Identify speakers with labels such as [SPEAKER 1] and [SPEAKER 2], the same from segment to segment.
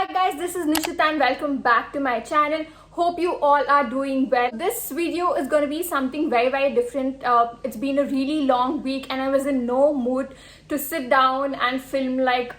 [SPEAKER 1] Hi guys, this is Nishita and welcome back to my channel. Hope you all are doing well. This video is going to be something very different. It's been a really long week and I was in no mood to sit down and film like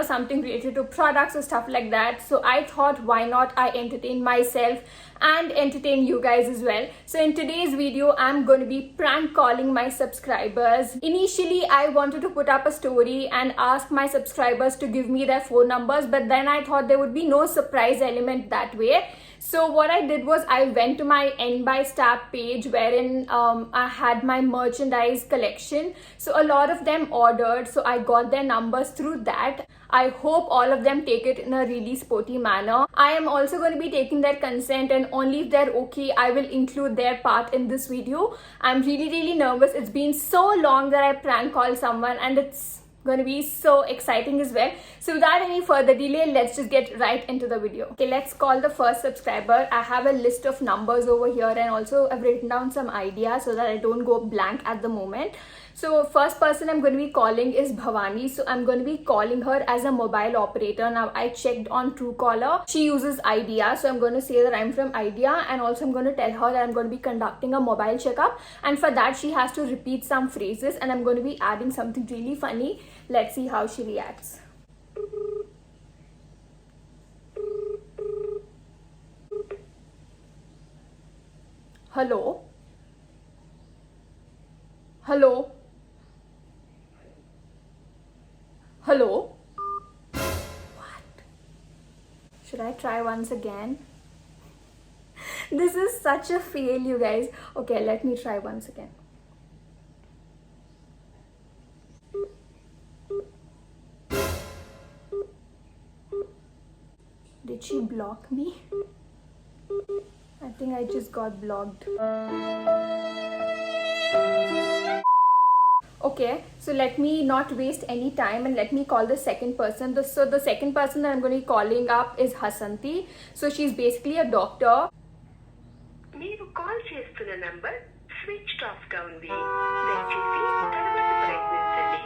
[SPEAKER 1] something related to products or stuff like that. So I thought, why not I entertain myself and entertain you guys as well. So in today's video I'm going to be prank calling my subscribers. Initially I wanted to put up a story and ask my subscribers to give me their phone numbers, but then I thought there would be no surprise element that way. So what I did was I went to my N by Stab page wherein I had my merchandise collection. So a lot of them ordered, so I got their numbers through that. I hope all of them take it in a really sporty manner. I am also going to be taking their consent, and only if they're okay I will include their part in this video. I'm really nervous. It's been so long that I prank called someone and it's going to be so exciting as well. So without any further delay, let's just get right into the video. Okay, let's call the first subscriber. I have a list of numbers over here and also I've written down some ideas so that I don't go blank at the moment. So first person I'm going to be calling is Bhavani. So I'm going to be calling her as a mobile operator. Now I checked on Truecaller. She uses Idea. So I'm going to say that I'm from Idea, and also I'm going to tell her that I'm going to be conducting a mobile checkup, and for that she has to repeat some phrases and I'm going to be adding something really funny. Let's see how she reacts. Hello? Hello? Hello? What? Should I try once again? This is such a fail, you guys. Okay, let me try once again. Did she block me? I think I just got blocked. Okay, so let me not waste any time and let me call the second person. So the second person that I'm going to be calling up is Hasanti. So she's basically a doctor.
[SPEAKER 2] మీరు call చేస్తున్న number switched off గా ఉంది. దయచేసి తర్వాత ప్రయత్నించండి.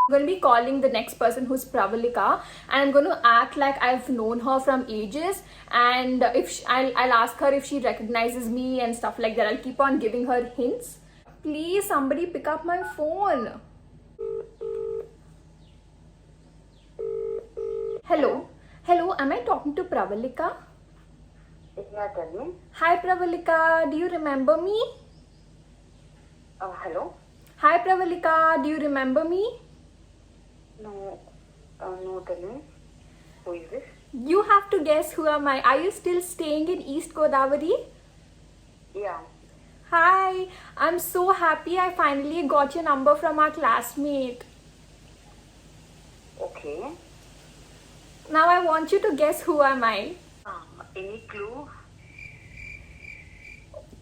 [SPEAKER 1] I'm going to be calling the next person, who's Pravalika, and I'm going to act like I've known her from ages, and I'll ask her if she recognizes me and stuff like that. I'll keep on giving her hints. Please somebody pick up my phone. Hello, am I talking to Pravalika?
[SPEAKER 2] Yeah, tell me.
[SPEAKER 1] Hi Pravalika, do you remember me?
[SPEAKER 2] Hello?
[SPEAKER 1] Hi Pravalika, do you remember me?
[SPEAKER 2] No, tell me. Who is this?
[SPEAKER 1] You have to guess who am I. Are you still staying in East Godavari?
[SPEAKER 2] Yeah.
[SPEAKER 1] Hi, I'm so happy I finally got your number from our classmate.
[SPEAKER 2] Okay.
[SPEAKER 1] Now I want you to guess who am I.
[SPEAKER 2] Any clue?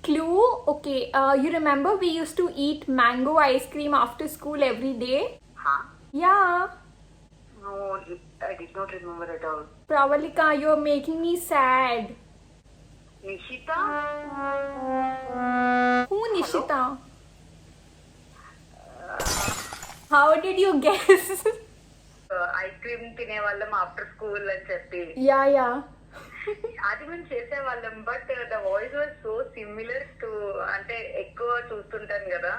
[SPEAKER 1] Clue? Okay, you remember we used to eat mango ice cream after school every day?
[SPEAKER 2] Huh?
[SPEAKER 1] Yeah.
[SPEAKER 2] No, I did not remember at all.
[SPEAKER 1] Pravalika, you're making me sad.
[SPEAKER 2] Nishita?
[SPEAKER 1] Who Nishita? How did you guess?
[SPEAKER 2] Ice cream తినే వాళ్ళం after school అని చెప్పి
[SPEAKER 1] Yeah.
[SPEAKER 2] అది మేము చేసేవాళ్ళం, but the voice was so similar to, అంటే ఎక్కువ చూస్తుంటాను కదా.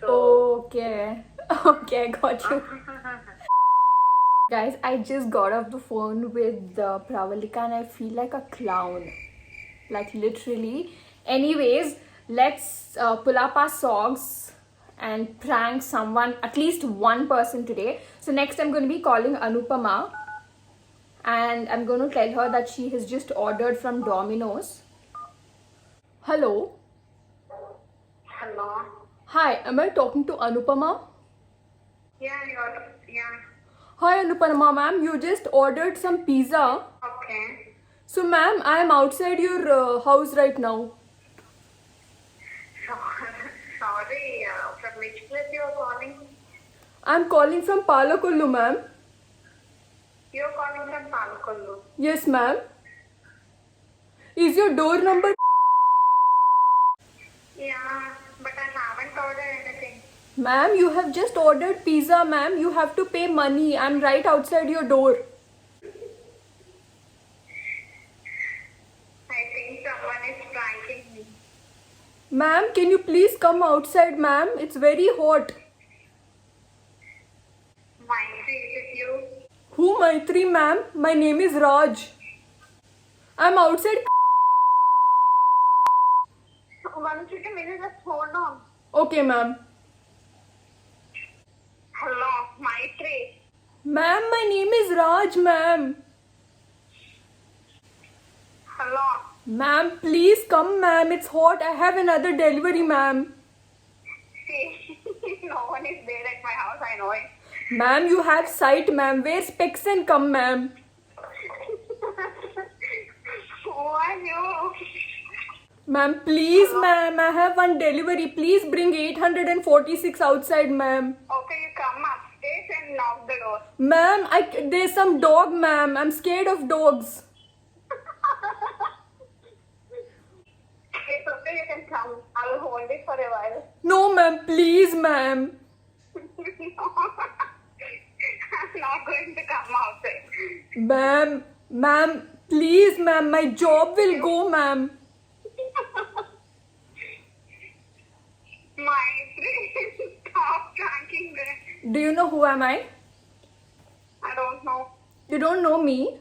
[SPEAKER 2] So
[SPEAKER 1] Okay, I got you. Guys, I just got off the phone with Pravalika and I feel like a clown. Like literally. Anyways, let's pull up our socks and prank someone, at least one person today. So next I'm going to be calling Anupama and I'm going to tell her that she has just ordered from Domino's. Hello?
[SPEAKER 2] Hello.
[SPEAKER 1] Hi, am I talking to Anupama?
[SPEAKER 2] Yeah.
[SPEAKER 1] Hi Anupama ma'am, you just ordered some pizza.
[SPEAKER 2] Okay.
[SPEAKER 1] So ma'am, I am outside your house right now.
[SPEAKER 2] Sorry, from which place you are calling?
[SPEAKER 1] I'm calling from Palakollu ma'am.
[SPEAKER 2] You are calling from Palakollu.
[SPEAKER 1] Yes ma'am. Is your door number?
[SPEAKER 2] Yeah, but I haven't ordered anything.
[SPEAKER 1] Ma'am, you have just ordered pizza ma'am. You have to pay money. I'm right outside your door. Ma'am, can you please come outside, ma'am? It's very hot.
[SPEAKER 2] Maitri, is it you?
[SPEAKER 1] Who, Maitri, ma'am? My name is Raj. I'm outside.
[SPEAKER 2] One second, minute, just hold on.
[SPEAKER 1] Okay, ma'am.
[SPEAKER 2] Hello, Maitri.
[SPEAKER 1] Ma'am, my name is Raj, ma'am.
[SPEAKER 2] Hello.
[SPEAKER 1] Ma'am, please come, ma'am. It's hot. I have another delivery, ma'am.
[SPEAKER 2] See, no one is there at my house, I know it.
[SPEAKER 1] Ma'am, you have sight, ma'am. Wear specs and come, ma'am.
[SPEAKER 2] Who are you?
[SPEAKER 1] Ma'am, please, ma'am. I have one delivery. Please bring 846 outside, ma'am.
[SPEAKER 2] Okay, you come upstairs and knock the door.
[SPEAKER 1] Ma'am, there's some dog, ma'am. I'm scared of dogs.
[SPEAKER 2] It's okay, you can come. I will hold it for a while.
[SPEAKER 1] No, ma'am. Please, ma'am.
[SPEAKER 2] I'm not going to come outside.
[SPEAKER 1] Ma'am, please, ma'am. My job will go, ma'am.
[SPEAKER 2] Maitri, stop pranking me.
[SPEAKER 1] Do you know who am I?
[SPEAKER 2] I don't know.
[SPEAKER 1] You don't know me?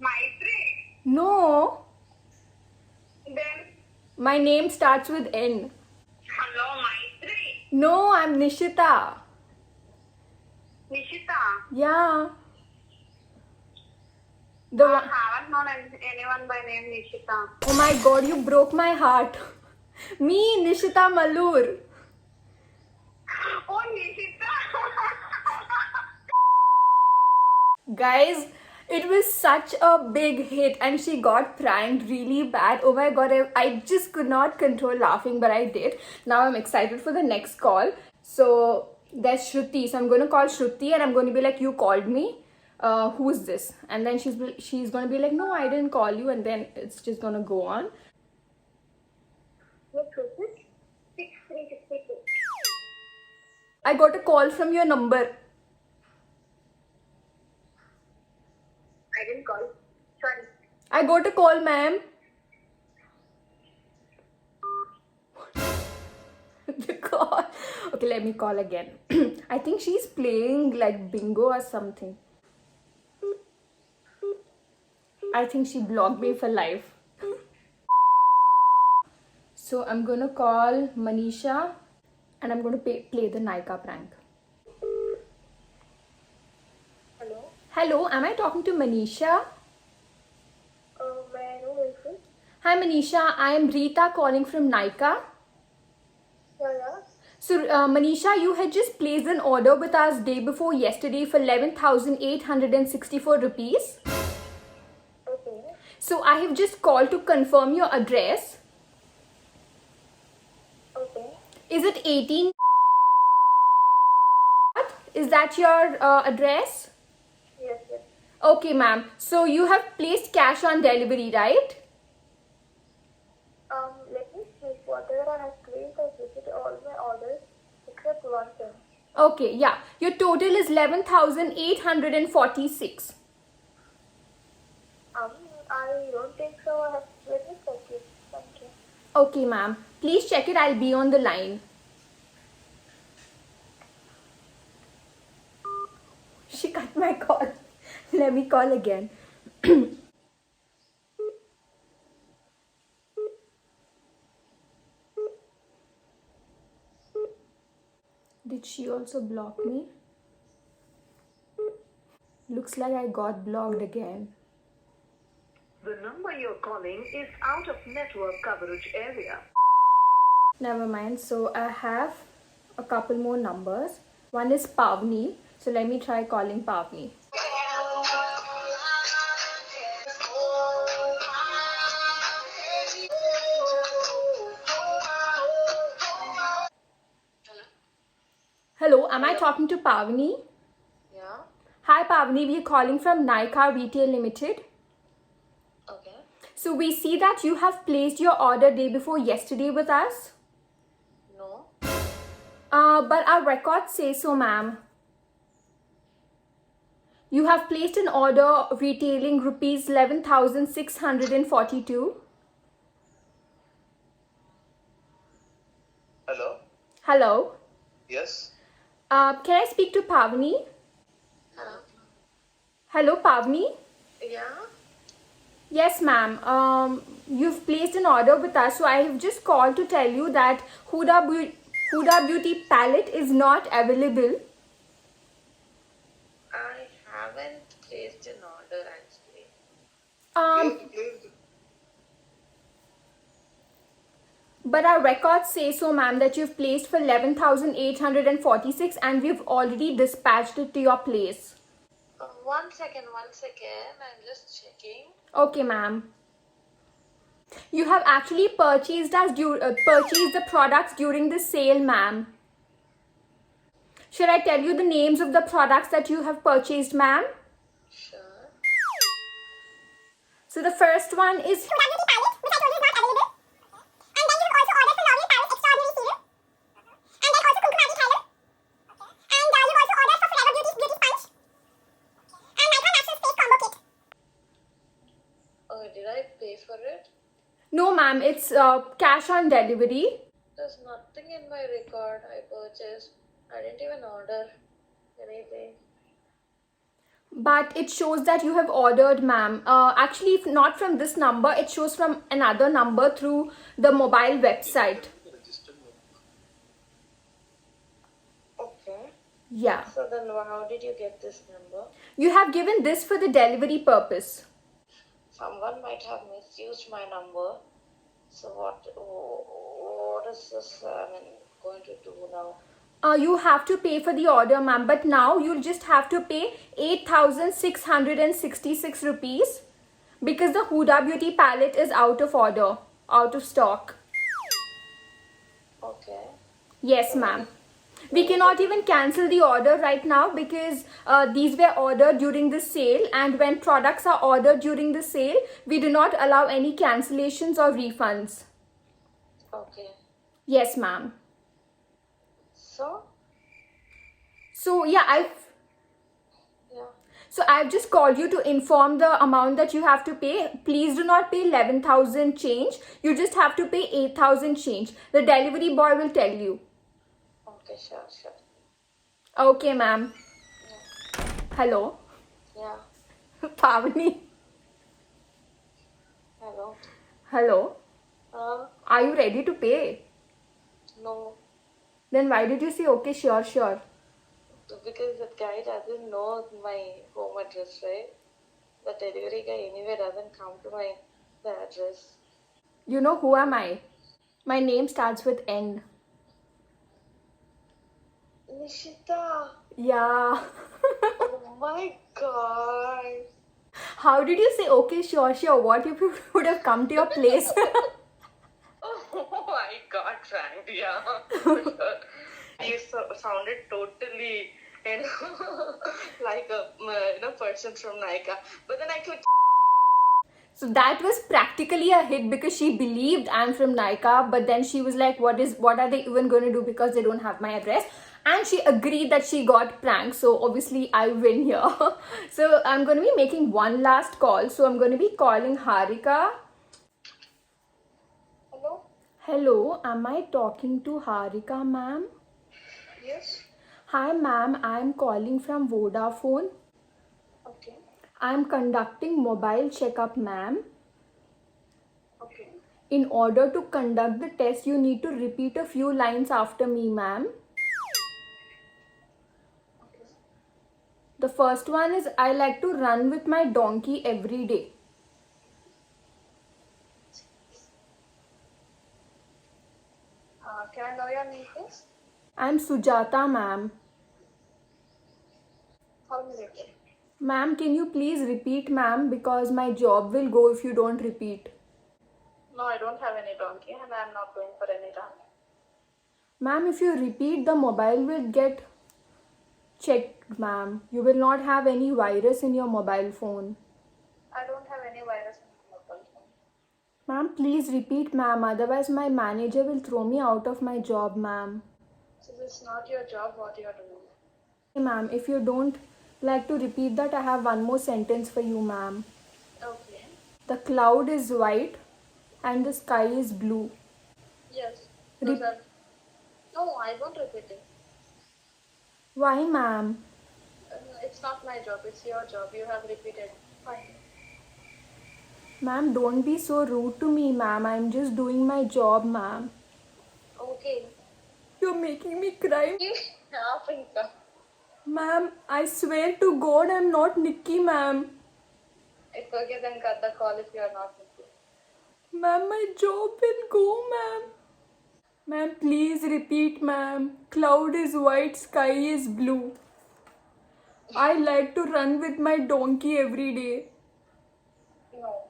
[SPEAKER 2] Maitri,
[SPEAKER 1] No.
[SPEAKER 2] then
[SPEAKER 1] My name starts with N.
[SPEAKER 2] hello, Maitri.
[SPEAKER 1] No, I'm Nishita.
[SPEAKER 2] Nishita,
[SPEAKER 1] Yeah.
[SPEAKER 2] I
[SPEAKER 1] The one.
[SPEAKER 2] haven't known anyone by name Nishita.
[SPEAKER 1] Oh my god, you broke my heart. Me, Nishita Malur.
[SPEAKER 2] Oh, Nishita.
[SPEAKER 1] Guys, it was such a big hit and she got pranked really bad. Oh my god, I just could not control laughing, but I did. Now I'm excited for the next call. So there's Shruti. So I'm going to call Shruti and I'm going to be like, you called me. Who's this? And then she's going to be like, no, I didn't call you. And then it's just going to go on.
[SPEAKER 2] What was it? 6362.
[SPEAKER 1] I got a call from your number.
[SPEAKER 2] I didn't call. Sorry.
[SPEAKER 1] I got a call, ma'am. The call. Okay, let me call again. I think she's playing like bingo or something. I think she blocked me for life. So I'm gonna call Manisha and I'm gonna play the Nykaa prank.
[SPEAKER 2] Hello.
[SPEAKER 1] Hello, am I talking to Manisha?
[SPEAKER 2] May I know who is this?
[SPEAKER 1] Hi Manisha, I am Rita calling from Nykaa.
[SPEAKER 2] Yeah.
[SPEAKER 1] So Manisha, you had just placed an order with us day before yesterday for 11,864 rupees.
[SPEAKER 2] Okay.
[SPEAKER 1] So I have just called to confirm your address.
[SPEAKER 2] Okay.
[SPEAKER 1] Is it 18? Is that your address?
[SPEAKER 2] Yes.
[SPEAKER 1] Okay, ma'am. So you have placed cash on delivery, right?
[SPEAKER 2] Let me see. Whatever I have placed, I visited all my orders except one thing.
[SPEAKER 1] Okay, yeah. Your total is 11,846.
[SPEAKER 2] I don't think so. Let me check it. Thank you.
[SPEAKER 1] Okay, ma'am. Please check it. I'll be on the line. She cut my call. Let me call again. Did she also block me? Looks like I got blocked again.
[SPEAKER 3] The number you're calling is out of network coverage area.
[SPEAKER 1] Never mind. So I have a couple more numbers. One is Pavni. So let me try calling Pavni. Hello, am I talking to Pavni?
[SPEAKER 4] Yeah.
[SPEAKER 1] Hi Pavni, we are calling from Nykaa Retail Limited.
[SPEAKER 4] Okay.
[SPEAKER 1] So we see that you have placed your order day before yesterday with us.
[SPEAKER 4] No.
[SPEAKER 1] But our records say so, ma'am. You have placed an order retailing rupees 11,642. Hello.
[SPEAKER 5] Yes.
[SPEAKER 1] Can I speak to Pavni?
[SPEAKER 4] Hello.
[SPEAKER 1] Hello, Pavni.
[SPEAKER 4] Yeah.
[SPEAKER 1] Yes, ma'am. You've placed an order with us, so I have just called to tell you that Huda Beauty palette is not available.
[SPEAKER 4] I haven't placed an order actually.
[SPEAKER 1] Um, but our records say so, ma'am, that you've placed for 11,846, and we've already dispatched it to your place.
[SPEAKER 4] One second. I'm just checking.
[SPEAKER 1] Okay, ma'am. You have actually purchased the products during the sale, ma'am. Should I tell you the names of the products that you have purchased, ma'am?
[SPEAKER 4] Sure.
[SPEAKER 1] So the first one is Huda Beauty palette, which I told you is not available. And then you have also ordered for L'Oreal Paris Extraordinary Serum. And then also Kumkumadi Thyler. And you've also ordered for Forever Beauty Sponge. And Nykaa Natural Steak Combo Kit.
[SPEAKER 4] Oh, did I pay for it?
[SPEAKER 1] No, ma'am, it's cash on delivery.
[SPEAKER 4] There's nothing in my record I purchased. I didn't even order anything.
[SPEAKER 1] But it shows that you have ordered, ma'am. Actually, if not from this number, it shows from another number through the mobile website.
[SPEAKER 4] Okay.
[SPEAKER 1] Yeah.
[SPEAKER 4] So then how did you get this number?
[SPEAKER 1] You have given this for the delivery purpose.
[SPEAKER 4] Someone might have misused my number. So what is this going to do now?
[SPEAKER 1] You have to pay for the order, ma'am. But now you'll just have to pay 8,666 rupees because the Huda Beauty palette is out of order, out of stock.
[SPEAKER 4] Okay.
[SPEAKER 1] Yes, ma'am. We cannot even cancel the order right now because these were ordered during the sale, and when products are ordered during the sale, we do not allow any cancellations or refunds.
[SPEAKER 4] Okay.
[SPEAKER 1] Yes, ma'am.
[SPEAKER 4] So
[SPEAKER 1] Yeah, I've just called you to inform the amount that you have to pay. Please do not pay 11,000 change. You just have to pay 8,000 change. The delivery boy will tell you.
[SPEAKER 4] okay, sure.
[SPEAKER 1] Okay, ma'am. Hello.
[SPEAKER 4] Yeah.
[SPEAKER 1] Pavani.
[SPEAKER 4] Hello.
[SPEAKER 1] Hello. Are you ready to pay?
[SPEAKER 4] No,
[SPEAKER 1] Then why did you say okay, sure?
[SPEAKER 4] because that guy doesn't know my home address, right? The delivery guy anyway doesn't come to the address.
[SPEAKER 1] You know who am I? My name starts with N.
[SPEAKER 4] Nishita.
[SPEAKER 1] Yeah.
[SPEAKER 4] Oh my god.
[SPEAKER 1] How did you say okay, sure? What if you would have come to your place?
[SPEAKER 4] Oh my god, Frank. Yeah. For sure. You sounded totally, like a person from Nykaa. But then I clicked.
[SPEAKER 1] So that was practically a hit because she believed I'm from Nykaa, but then she was like, what are they even going to do because they don't have my address? And she agreed that she got pranked. So obviously I win here. So I'm going to be making one last call. So I'm going to be calling Harika. Hello, am I talking to Harika, ma'am?
[SPEAKER 4] Yes.
[SPEAKER 1] Hi, ma'am. I'm calling from Vodafone.
[SPEAKER 4] Okay.
[SPEAKER 1] I'm conducting mobile checkup, ma'am.
[SPEAKER 4] Okay.
[SPEAKER 1] In order to conduct the test, you need to repeat a few lines after me, ma'am.
[SPEAKER 4] Okay.
[SPEAKER 1] The first one is, I like to run with my donkey every day.
[SPEAKER 4] Can I know your name, please?
[SPEAKER 1] I'm Sujata, ma'am.
[SPEAKER 4] Call me later.
[SPEAKER 1] Ma'am, can you please repeat, ma'am, because my job will go if you don't repeat.
[SPEAKER 4] No, I don't have any donkey and I'm not going for any run.
[SPEAKER 1] Ma'am, if you repeat, the mobile will get checked, ma'am. You will not have any virus in your mobile phone.
[SPEAKER 4] I don't have any virus in my mobile phone.
[SPEAKER 1] Ma'am, please repeat, ma'am. Otherwise, my manager will throw me out of my job, ma'am.
[SPEAKER 4] So this is not your job, what you are doing.
[SPEAKER 1] Hey, ma'am, if you don't like to repeat that, I have one more sentence for you, ma'am.
[SPEAKER 4] Okay.
[SPEAKER 1] The cloud is white and the sky is blue.
[SPEAKER 4] Yes.
[SPEAKER 1] Re-
[SPEAKER 4] No, I won't repeat it.
[SPEAKER 1] Why, ma'am?
[SPEAKER 4] It's not my job, it's your job. You have repeated. Fine.
[SPEAKER 1] Ma'am, don't be so rude to me, ma'am. I'm just doing my job, ma'am.
[SPEAKER 4] Okay.
[SPEAKER 1] You're making me cry.
[SPEAKER 4] Africa.
[SPEAKER 1] Ma'am, I swear to God, I'm not Nikki, ma'am.
[SPEAKER 4] It's okay, then cut the call if you are not with you.
[SPEAKER 1] Ma'am, my job will go, ma'am. Ma'am, please repeat, ma'am. Cloud is white, sky is blue. I like to run with my donkey every day.
[SPEAKER 4] No.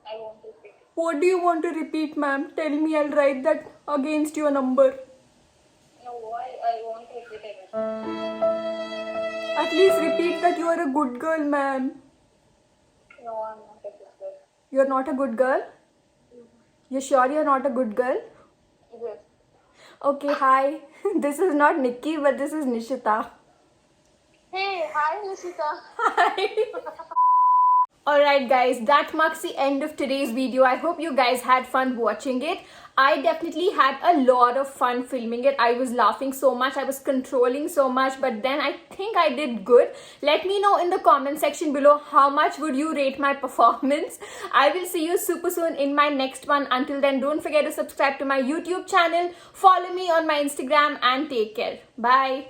[SPEAKER 4] I won't repeat it.
[SPEAKER 1] What do you want to repeat, ma'am? Tell me, I'll write that against your number.
[SPEAKER 4] No, I won't repeat it.
[SPEAKER 1] At least repeat that you are a good girl, ma'am.
[SPEAKER 4] No, I'm not a good girl.
[SPEAKER 1] You're not a good girl? You're sure you're not a good girl?
[SPEAKER 4] Yes.
[SPEAKER 1] Okay, hi. This is not Nikki, but this is Nishita.
[SPEAKER 4] Hey, hi Nishita.
[SPEAKER 1] Hi. Alright guys, that marks the end of today's video. I hope you guys had fun watching it. I definitely had a lot of fun filming it. I was laughing so much, I was controlling so much, but then I think I did good. Let me know in the comment section below how much would you rate my performance. I will see you super soon in my next one. Until then, don't forget to subscribe to my YouTube channel, follow me on my Instagram, and take care. Bye.